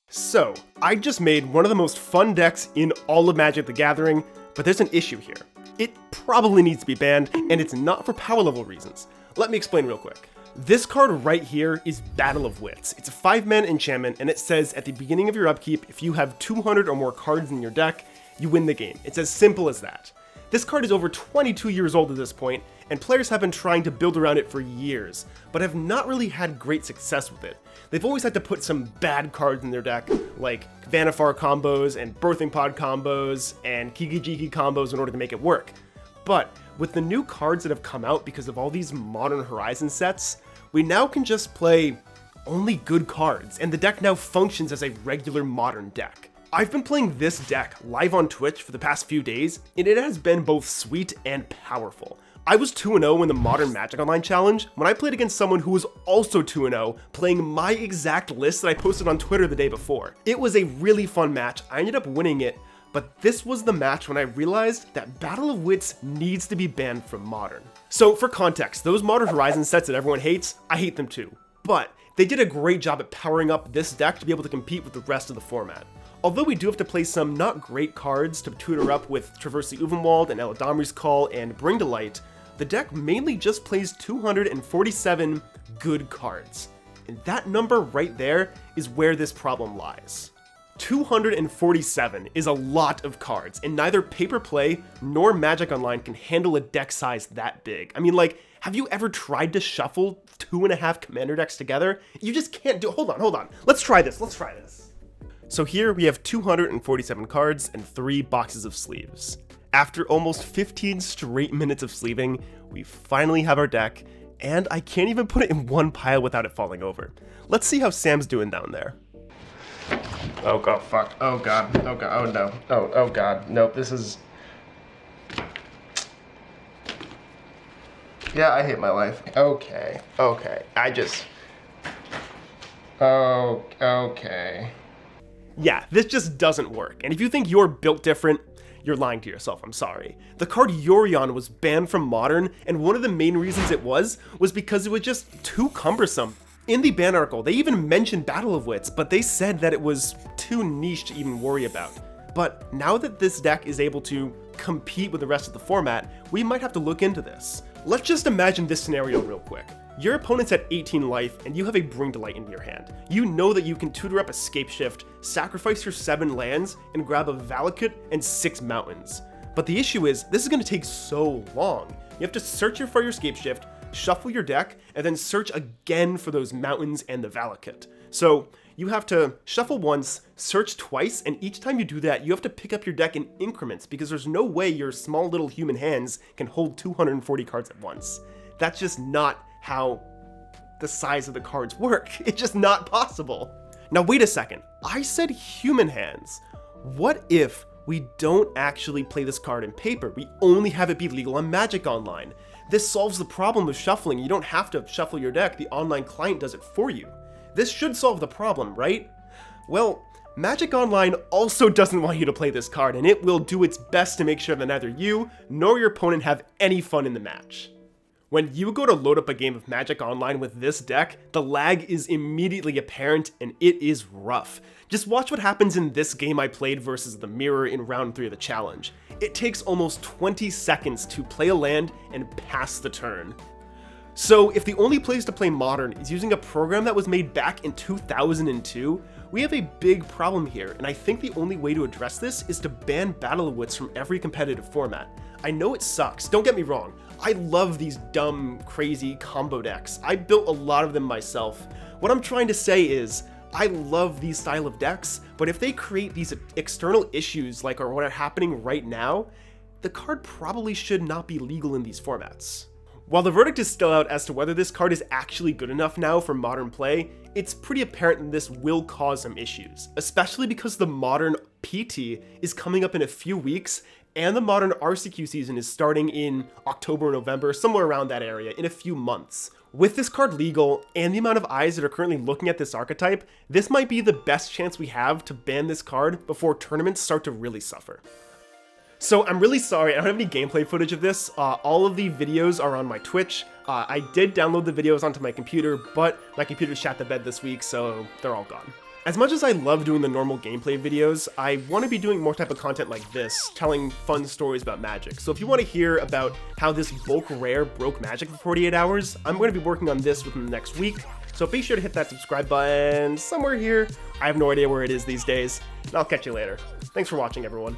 So, I just made one of the most fun decks in all of Magic the Gathering, but there's an issue here. It probably needs to be banned, and it's not for power level reasons. Let me explain real quick. This card right here is Battle of Wits. It's a 5-mana enchantment, and it says at the beginning of your upkeep, if you have 200 or more cards in your deck, you win the game. It's as simple as that. This card is over 22 years old at this point, and players have been trying to build around it for years, but have not really had great success with it. They've always had to put some bad cards in their deck, like Vannifar combos and Birthing Pod combos and Kiki-Jiki combos in order to make it work. But with the new cards that have come out because of all these Modern Horizon sets, we now can just play only good cards, and the deck now functions as a regular Modern deck. I've been playing this deck live on Twitch for the past few days, and it has been both sweet and powerful. I was 2-0 in the Modern Magic Online Challenge when I played against someone who was also 2-0, playing my exact list that I posted on Twitter the day before. It was a really fun match. I ended up winning it, but this was the match when I realized that Battle of Wits needs to be banned from Modern. So for context, those Modern Horizon sets that everyone hates, I hate them too. But they did a great job at powering up this deck to be able to compete with the rest of the format. Although we do have to play some not great cards to tutor up with Traverse the Uvenwald and Eladamri's Call and Bring to Light, the deck mainly just plays 247 good cards. And that number right there is where this problem lies. 247 is a lot of cards, and neither Paper Play nor Magic Online can handle a deck size that big. I mean, like, have you ever tried to shuffle 2.5 commander decks together? You just can't do it. Hold on. Let's try this. So here we have 247 cards and 3 boxes of sleeves. After almost 15 straight minutes of sleeving, we finally have our deck, and I can't even put it in one pile without it falling over. Let's see how Sam's doing down there. Oh god, fuck. Oh god, oh no. Oh god, nope, this is... Yeah, I hate my life. Okay, okay. Yeah, this just doesn't work, and if you think you're built different, you're lying to yourself, I'm sorry. The card Yorion was banned from Modern, and one of the main reasons it was because it was just too cumbersome. In the ban article, they even mentioned Battle of Wits, but they said that it was too niche to even worry about. But now that this deck is able to compete with the rest of the format, we might have to look into this. Let's just imagine this scenario real quick. Your opponent's at 18 life, and you have a Bring to Light in your hand. You know that you can tutor up Escape Shift, sacrifice your 7 lands, and grab a Valakut and 6 mountains. But the issue is, this is going to take so long. You have to search for your Escape Shift, shuffle your deck, and then search again for those mountains and the Valakut. So you have to shuffle once, search twice, and each time you do that, you have to pick up your deck in increments because there's no way your small little human hands can hold 240 cards at once. That's just not how the size of the cards work. It's just not possible. Now wait a second, I said human hands. What if we don't actually play this card in paper? We only have it be legal on Magic Online. This solves the problem of shuffling. You don't have to shuffle your deck, the online client does it for you. This should solve the problem, right? Well, Magic Online also doesn't want you to play this card, and it will do its best to make sure that neither you nor your opponent have any fun in the match. When you go to load up a game of Magic Online with this deck, the lag is immediately apparent and it is rough. Just watch what happens in this game I played versus the Mirror in round 3 of the challenge. It takes almost 20 seconds to play a land and pass the turn. So if the only place to play Modern is using a program that was made back in 2002, we have a big problem here, and I think the only way to address this is to ban Battle of Wits from every competitive format. I know it sucks, don't get me wrong. I love these dumb, crazy combo decks. I built a lot of them myself. What I'm trying to say is, I love these style of decks, but if they create these external issues like what are happening right now, the card probably should not be legal in these formats. While the verdict is still out as to whether this card is actually good enough now for Modern play, it's pretty apparent that this will cause some issues, especially because the Modern PT is coming up in a few weeks, and the Modern RCQ season is starting in October or November, somewhere around that area, in a few months. With this card legal, and the amount of eyes that are currently looking at this archetype, this might be the best chance we have to ban this card before tournaments start to really suffer. So I'm really sorry, I don't have any gameplay footage of this. All of the videos are on my Twitch. I did download the videos onto my computer, but my computer shat the bed this week, so they're all gone. As much as I love doing the normal gameplay videos, I want to be doing more type of content like this, telling fun stories about Magic. So if you want to hear about how this bulk rare broke Magic for 48 hours, I'm going to be working on this within the next week. So be sure to hit that subscribe button somewhere here. I have no idea where it is these days, and I'll catch you later. Thanks for watching, everyone.